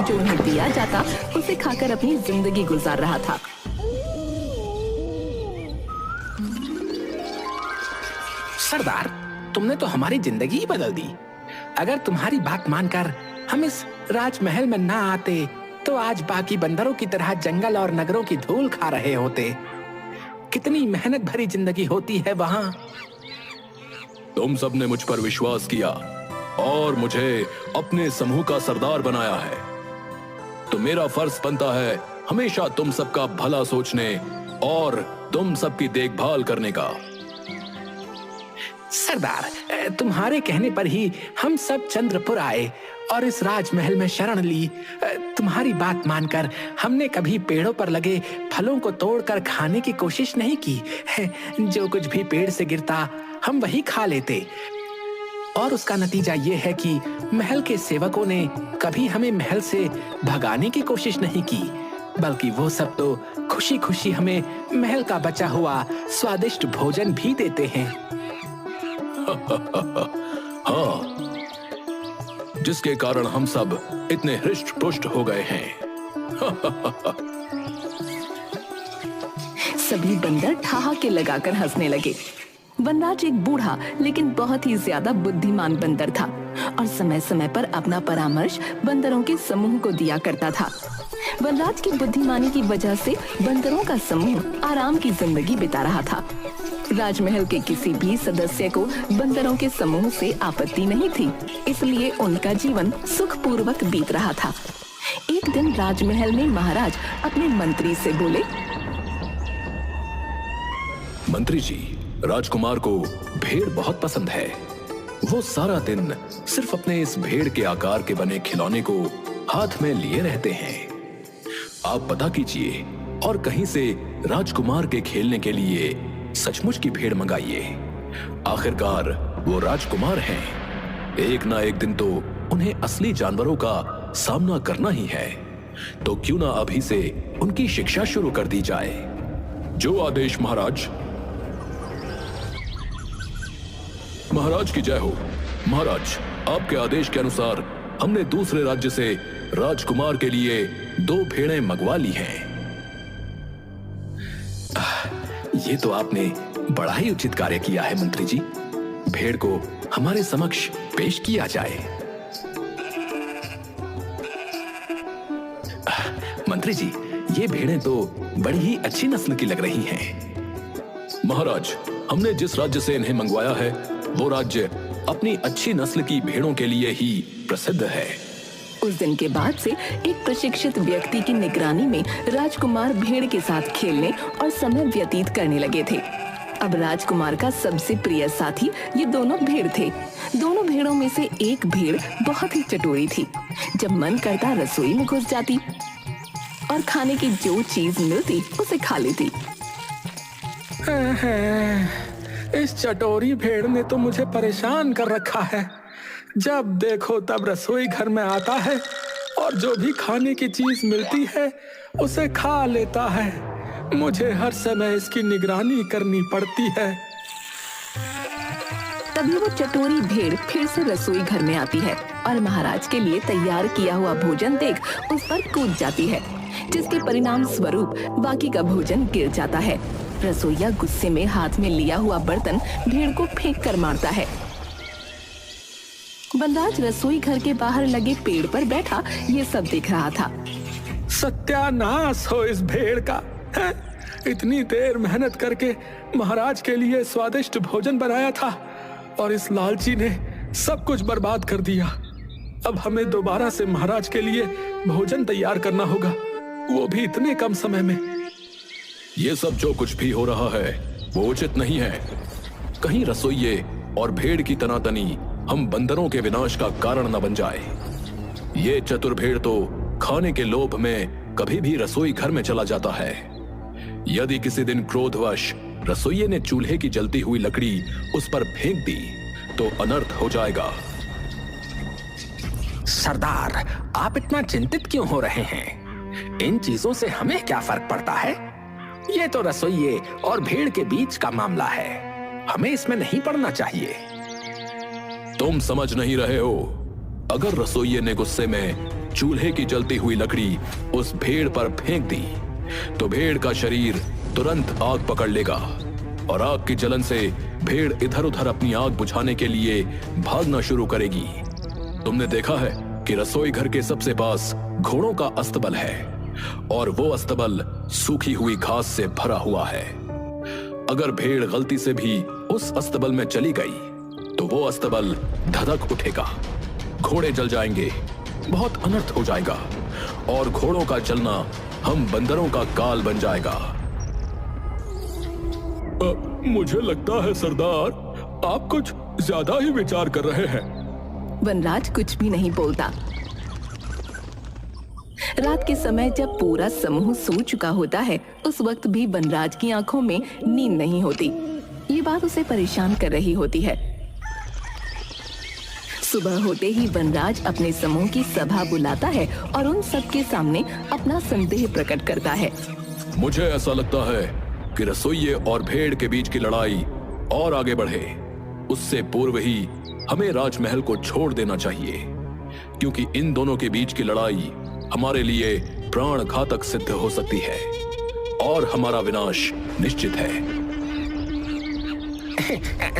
जो उन्हें दिया जाता उसे खाकर अपनी जिंदगी गुजार रहा था। सरदार, तुमने तो हमारी जिंदगी ही बदल दी। अगर तुम्हारी बात मानकर हम इस राजमहल में ना आते तो आज बाकी बंदरों की तरह जंगल और नगरों की धूल खा रहे होते। कितनी मेहनत भरी जिंदगी होती है वहां। तुम सबने मुझ पर विश्वास किया और मुझे अपने समूह का सरदार बनाया है, तो मेरा फर्ज बनता है हमेशा तुम सबका भला सोचने और तुम सबकी देखभाल करने का। सरदार, तुम्हारे कहने पर ही हम सब चंद्रपुर आए और इस राजमहल में शरण ली। तुम्हारी बात मानकर हमने कभी पेड़ों पर लगे फलों को तोड़कर खाने की कोशिश नहीं की। जो कुछ भी पेड़ से गिरता हम वही खा लेते, और उसका नतीजा ये है कि महल के सेवकों ने कभी हमें महल से भगाने की कोशिश नहीं की, बल्कि वो सब तो खुशी खुशी हमें महल का बचा हुआ स्वादिष्ट भोजन भी देते हैं। हाँ, जिसके कारण हम सब इतने हृष्ट पुष्ट हो गए हैं। सभी बंदर ठहाके लगाकर हंसने लगे। वनराज एक बूढ़ा लेकिन बहुत ही ज्यादा बुद्धिमान बंदर था और समय समय पर अपना परामर्श बंदरों के समूह को दिया करता था। वनराज की बुद्धिमानी की वजह से बंदरों का समूह आराम की जिंदगी बिता रहा था। राजमहल के किसी भी सदस्य को बंदरों के समूह से आपत्ति नहीं थी, इसलिए उनका जीवन सुखपूर्वक बीत रहा था। एक दिन राजमहल में महाराज अपने मंत्री से बोले, मंत्री जी, राजकुमार को भेड़ बहुत पसंद है। वो सारा दिन सिर्फ अपने इस भेड़ के आकार के बने खिलौने को हाथ में लिए रहते हैं। आप पता कीजिए और कहीं से राजकुमार के खेलने के लिए सचमुच की भेड़ मंगाइए। आखिरकार वो राजकुमार हैं। एक ना एक दिन तो उन्हें असली जानवरों का सामना करना ही है, तो क्यों ना अभी से उनकी शिक्षा शुरू कर दी जाए। जो आदेश महाराज। महाराज की जय हो। महाराज, आपके आदेश के अनुसार हमने दूसरे राज्य से राजकुमार के लिए 2 भेड़ें मंगवा ली हैं। ये तो आपने बड़ा ही उचित कार्य किया है मंत्री जी। भेड़ को हमारे समक्ष पेश किया जाए। मंत्री जी, ये भेड़ें तो बड़ी ही अच्छी नस्ल की लग रही हैं। महाराज, हमने जिस राज्य से इन्हें मंगवाया है वो राज्य अपनी अच्छी नस्ल की भेड़ों के लिए ही प्रसिद्ध है। उस दिन के बाद से एक प्रशिक्षित व्यक्ति की निगरानी में राजकुमार भेड़ के साथ खेलने और समय व्यतीत करने लगे थे। अब राजकुमार का सबसे प्रिय साथी ये दोनों भेड़ थे। दोनों भेड़ों में से एक भेड़ बहुत ही चटोरी थी। जब मन करता रसोई में घुस जाती और खाने की जो चीज मिलती उसे खा लेती। इस चटोरी भेड़ ने तो मुझे परेशान कर रखा है। जब देखो तब रसोई घर में आता है और जो भी खाने की चीज मिलती है उसे खा लेता है। मुझे हर समय इसकी निगरानी करनी पड़ती है। तभी वो चटोरी भेड़ फिर से रसोई घर में आती है और महाराज के लिए तैयार किया हुआ भोजन देख उस पर कूद जाती है, जिसके परिणाम स्वरूप बाकी का भोजन गिर जाता है। रसोइया गुस्से में हाथ में लिया हुआ बर्तन भेड़ को फेंक कर मारता है। वनराज रसोई घर के बाहर लगे पेड़ पर बैठा ये सब देख रहा था। सत्यानाश हो इस भेड़ का। इतनी देर मेहनत करके महाराज के लिए स्वादिष्ट भोजन बनाया था और इस लालची ने सब कुछ बर्बाद कर दिया। अब हमें दोबारा से महाराज के लिए भोजन तैयार करना होगा, वो भी इतने कम समय में। ये सब जो कुछ भी हो रहा है वो उचित नहीं है। कहीं रसोइये और भेड़ की तनातनी हम बंदरों के विनाश का कारण न बन जाए। ये चतुर भेड़ तो खाने के लोभ में कभी भी रसोई घर में चला जाता है। यदि किसी दिन क्रोधवश रसोइये ने चूल्हे की जलती हुई लकड़ी उस पर फेंक दी तो अनर्थ हो जाएगा। सरदार, आप इतना चिंतित क्यों हो रहे हैं? इन चीजों से हमें क्या फर्क पड़ता है? ये तो रसोइये और भेड़ के बीच का मामला है, हमें इसमें नहीं पड़ना चाहिए। तुम समझ नहीं रहे हो। अगर रसोइये ने गुस्से में चूल्हे की जलती हुई लकड़ी उस भेड़ पर फेंक दी तो भेड़ का शरीर तुरंत आग पकड़ लेगा और आग की जलन से भेड़ इधर उधर अपनी आग बुझाने के लिए भागना शुरू करेगी। तुमने देखा है कि रसोई घर के सबसे पास घोड़ों का अस्तबल है और वो अस्तबल सूखी हुई घास से भरा हुआ है। अगर भेड़ गलती से भी उस अस्तबल में चली गई तो वो अस्तबल धधक उठेगा, घोड़े जल जाएंगे, बहुत अनर्थ हो जाएगा और घोड़ों का जलना हम बंदरों का काल बन जाएगा। मुझे लगता है सरदार, आप कुछ ज्यादा ही विचार कर रहे हैं। वनराज कुछ भी नहीं बोलता। रात के समय जब पूरा समूह सो चुका होता है, उस वक्त भी वनराज की आंखों में नींद नहीं होती। ये बात उसे परेशान कर रही होती है। सुबह होते ही वनराज अपने समूह की सभा बुलाता है और उन सबके सामने अपना संदेह प्रकट करता है। मुझे ऐसा लगता है कि रसोइये और भेड़ के बीच की लड़ाई और आगे बढ़े उससे पूर्व ही हमें राजमहल को छोड़ देना चाहिए, क्योंकि इन दोनों के बीच की लड़ाई हमारे लिए प्राण घातक सिद्ध हो सकती है और हमारा विनाश निश्चित है।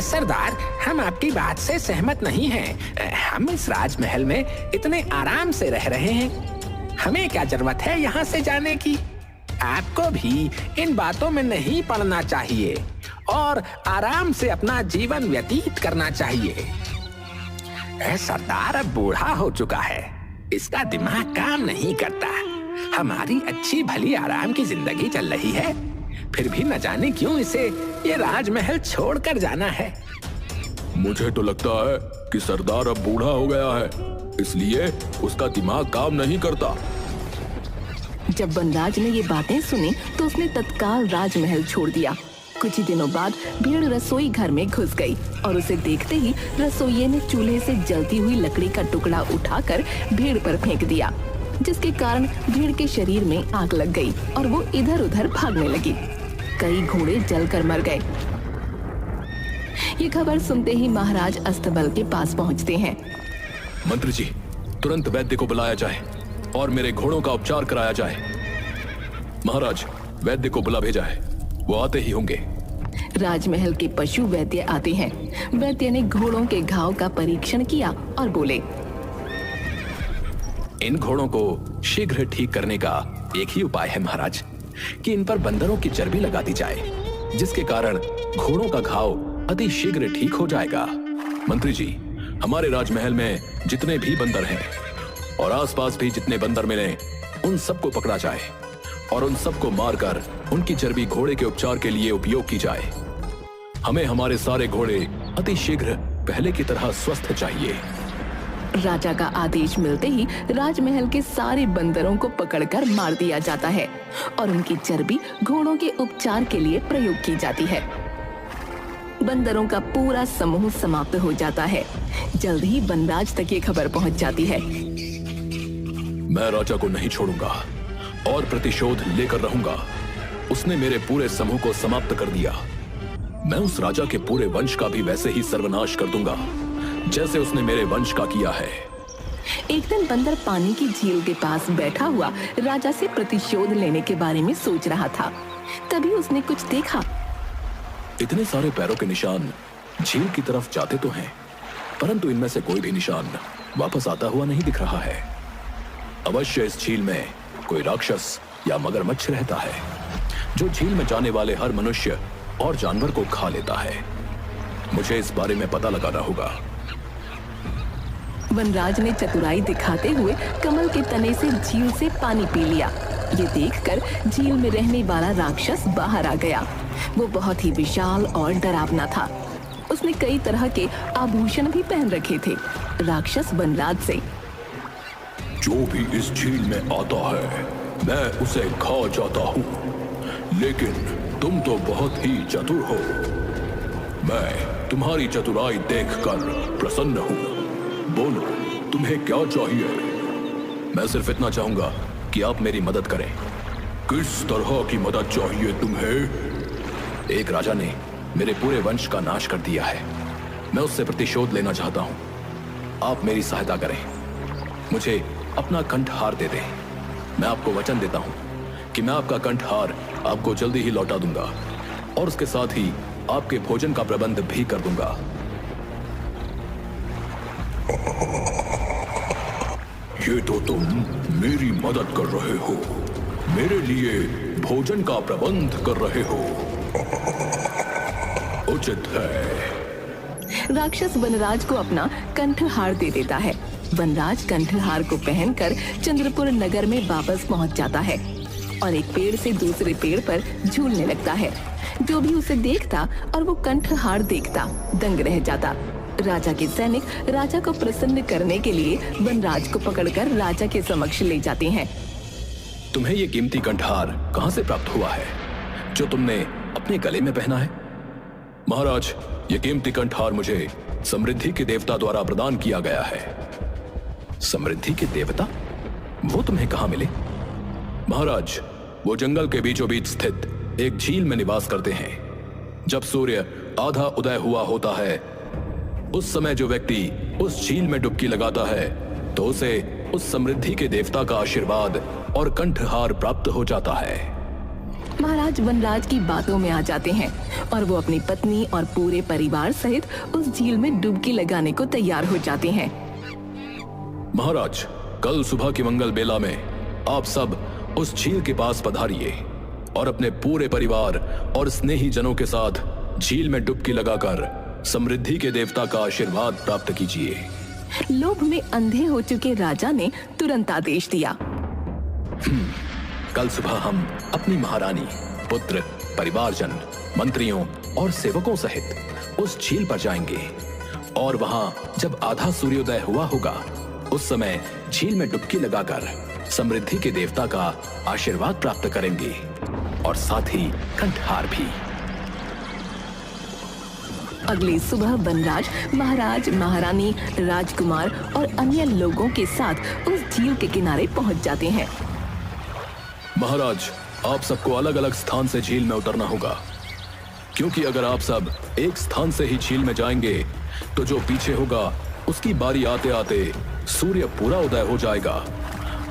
सरदार, हम आपकी बात से सहमत नहीं हैं। हम इस राजमहल में इतने आराम से रह रहे हैं, हमें क्या जरूरत है यहाँ से जाने की। आपको भी इन बातों में नहीं पड़ना चाहिए और आराम से अपना जीवन व्यतीत करना चाहिए। सरदार अब बूढ़ा हो चुका है, इसका दिमाग काम नहीं करता। हमारी अच्छी भली आराम की जिंदगी चल रही है, फिर भी न जाने क्यों इसे ये राजमहल छोड़कर जाना है। मुझे तो लगता है कि सरदार अब बूढ़ा हो गया है, इसलिए उसका दिमाग काम नहीं करता। जब वनराज ने ये बातें सुनी तो उसने तत्काल राजमहल छोड़ दिया। कुछ ही दिनों बाद भेड़ रसोई घर में घुस गई और उसे देखते ही रसोइये ने चूल्हे से जलती हुई लकड़ी का टुकड़ा उठाकर भेड़ पर फेंक दिया, जिसके कारण भेड़ के शरीर में आग लग गई और वो इधर उधर भागने लगी। कई घोड़े जलकर मर गए। ये खबर सुनते ही महाराज अस्तबल के पास पहुंचते हैं। मंत्री जी, तुरंत वैद्य को बुलाया जाए और मेरे घोड़ों का उपचार कराया जाए। महाराज, वैद्य को बुला भेजा है, वो आते ही होंगे। राजमहल के पशु वैद्य आते हैं। वैद्य ने घोड़ों के घाव का परीक्षण किया और बोले, इन घोड़ों को शीघ्र ठीक करने का एक ही उपाय है महाराज, कि इन पर बंदरों की चर्बी लगा दी जाए, जिसके कारण घोड़ों का घाव अति शीघ्र ठीक हो जाएगा। मंत्री जी, हमारे राजमहल में जितने भी बंदर हैं और आसपास भी जितने बंदर मिले, उन सबको पकड़ा जाए और उन सबको मारकर उनकी चर्बी घोड़े के उपचार के लिए उपयोग की जाए। हमें हमारे सारे घोड़े अति शीघ्र पहले की तरह स्वस्थ चाहिए। राजा का आदेश मिलते ही राजमहल के सारे बंदरों को पकड़कर मार दिया जाता है और उनकी चर्बी घोड़ों के उपचार के लिए प्रयोग की जाती है। बंदरों का पूरा समूह समाप्त हो जाता है। जल्द ही वनराज तक ये खबर पहुंच जाती है। मैं राजा को नहीं छोड़ूंगा और प्रतिशोध लेकर रहूंगा। उसने मेरे पूरे समूह को समाप्त कर दिया। मैं उस राजा के पूरे वंश का भी वैसे ही सर्वनाश कर दूंगा जैसे उसने मेरे वंश का किया है। एक दिन बंदर पानी की झील के पास बैठा हुआ राजा से प्रतिशोध लेने के बारे में सोच रहा था। तभी उसने कुछ देखा। इतने सारे पैरों के निशान झील की तरफ जाते तो हैं, परंतु इनमें से कोई भी निशान वापस आता हुआ नहीं दिख रहा है। अवश्य इस झील में कोई राक्षस या मगरमच्छ रहता है, जो झील में जाने वाले हर मनुष्य और जानवर को खा लेता है। मुझे इस बारे में पता लगाना होगा। वनराज ने चतुराई दिखाते हुए कमल के तने से झील से पानी पी लिया। ये देखकर झील में रहने वाला राक्षस बाहर आ गया। वो बहुत ही विशाल और डरावना था। उसने कई तरह के आभूषण भी पहन रखे थे। राक्षस वनराज से, जो भी इस झील में आता है मैं उसे खा जाता हूँ, लेकिन तुम तो बहुत ही चतुर हो। मैं तुम्हारी चतुराई देखकर प्रसन्न हूँ। बोलो, तुम्हें क्या चाहिए? मैं सिर्फ इतना चाहूंगा कि आप मेरी मदद करें। किस तरह की मदद चाहिए तुम्हें? एक राजा ने मेरे पूरे वंश का नाश कर दिया है। मैं उससे प्रतिशोध लेना चाहता हूँ। आप मेरी सहायता करें। मुझे अपना कंठहार दे दें। मैं आपको वचन देता हूं कि मैं आपका कंठहार आपको जल्दी ही लौटा दूंगा और उसके साथ ही आपके भोजन का प्रबंध भी कर दूंगा। ये तो तुम मेरी मदद कर रहे हो, मेरे लिए भोजन का प्रबंध कर रहे हो। उचित है। राक्षस वनराज को अपना कंठहार दे देता है। वनराज कंठहार को पहनकर चंद्रपुर नगर में वापस पहुंच जाता है और एक पेड़ से दूसरे पेड़ पर झूलने लगता है। जो भी उसे देखता और वो कंठहार देखता दंग रह जाता। राजा के सैनिक राजा को प्रसन्न करने के लिए वनराज को पकड़कर राजा के समक्ष ले जाते हैं। तुम्हें ये कीमती कंठहार कहां से प्राप्त हुआ है जो तुमने अपने गले में पहना है? महाराज, ये कीमती कंठहार मुझे समृद्धि के देवता द्वारा प्रदान किया गया है। समृद्धि के देवता? वो तुम्हें कहां मिले? महाराज, वो जंगल के बीचों बीच स्थित एक झील में निवास करते हैं। जब सूर्य आधा उदय हुआ होता है उस समय जो व्यक्ति उस झील में डुबकी लगाता है तो उसे उस समृद्धि के देवता का आशीर्वाद और कंठहार प्राप्त हो जाता है। महाराज वनराज की बातों में आ जाते हैं और वो अपनी पत्नी और पूरे परिवार सहित उस झील में डुबकी लगाने को तैयार हो जाते हैं। महाराज, कल सुबह की मंगल बेला में आप सब उस झील के पास पधारिए और अपने पूरे परिवार और स्नेही जनों के साथ झील में डुबकी लगाकर समृद्धि के देवता का आशीर्वाद प्राप्त कीजिए। लोभ में अंधे हो चुके राजा ने तुरंत आदेश दिया। कल सुबह हम अपनी महारानी, पुत्र, परिवारजन, मंत्रियों और सेवकों सहित उस झील पर जाएंगे और वहां जब आधा सूर्योदय हुआ होगा उस समय झील में डुबकी लगाकर समृद्धि के देवता का आशीर्वाद प्राप्त करेंगे और साथ ही कंठहार भी। अगली सुबह वनराज महाराज, महारानी, राजकुमार और अन्य लोगों के साथ उस झील के किनारे पहुंच जाते हैं। महाराज, आप सबको अलग अलग स्थान से झील में उतरना होगा, क्योंकि अगर आप सब एक स्थान से ही झील में जाएंगे तो जो पीछे होगा उसकी बारी आते आते सूर्य पूरा उदय हो जाएगा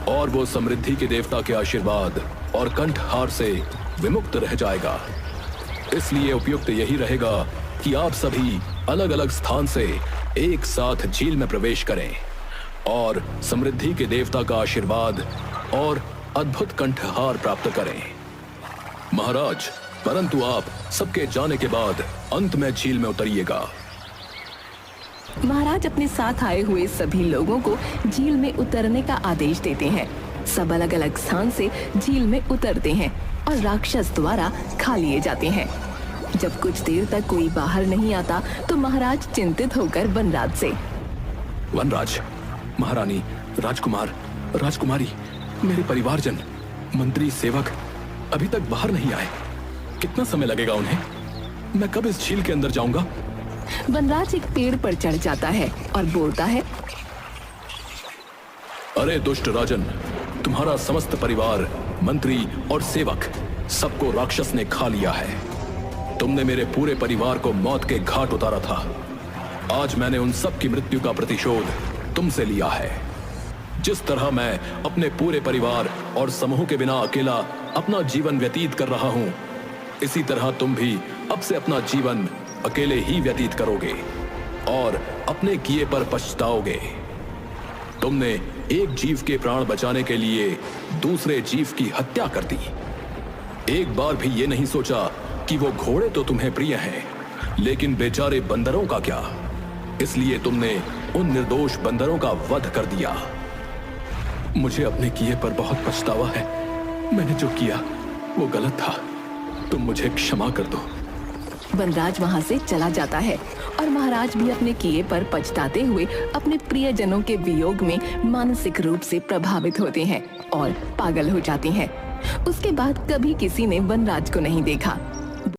और वो समृद्धि के देवता के आशीर्वाद और कंठहार से विमुक्त रह जाएगा। इसलिए उपयुक्त यही रहेगा कि आप सभी अलग अलग स्थान से एक साथ झील में प्रवेश करें और समृद्धि के देवता का आशीर्वाद और अद्भुत कंठहार प्राप्त करें। महाराज, परंतु आप सबके जाने के बाद अंत में झील में उतरिएगा। महाराज अपने साथ आए हुए सभी लोगों को झील में उतरने का आदेश देते हैं। सब अलग अलग स्थान से झील में उतरते हैं और राक्षस द्वारा खा लिए जाते हैं। जब कुछ देर तक कोई बाहर नहीं आता तो महाराज चिंतित होकर वनराज से, वनराज, महारानी, राजकुमार, राजकुमारी, मेरे परिवारजन, मंत्री, सेवक अभी तक बाहर नहीं आए। कितना समय लगेगा उन्हें? मैं कब इस झील के अंदर जाऊंगा? वनराज एक पेड़ पर चढ़ जाता है और बोलता है, अरे दुष्ट राजन, तुम्हारा समस्त परिवार, मंत्री और सेवक सबको राक्षस ने खा लिया है। तुमने मेरे पूरे परिवार को मौत के घाट उतारा था। आज मैंने उन सब की मृत्यु का प्रतिशोध तुमसे लिया है। जिस तरह मैं अपने पूरे परिवार और समूह के बिना अकेला अपना जीवन व्यतीत कर रहा हूं, इसी तरह तुम भी अब से अपना जीवन अकेले ही व्यतीत करोगे और अपने किए पर पछताओगे। तुमने एक जीव के प्राण बचाने के लिए दूसरे जीव की हत्या कर दी। एक बार भी ये नहीं सोचा कि वो घोड़े तो तुम्हें प्रिय हैं, लेकिन बेचारे बंदरों का क्या? इसलिए तुमने उन निर्दोष बंदरों का वध कर दिया। मुझे अपने किए पर बहुत पछतावा है। मैंने जो किया वो गलत था। तुम मुझे क्षमा कर दो। वनराज वहां से चला जाता है और महाराज भी अपने किए पर पछताते हुए अपने प्रियजनों के वियोग में मानसिक रूप से प्रभावित होते हैं और पागल हो जाते हैं। उसके बाद कभी किसी ने वनराज को नहीं देखा।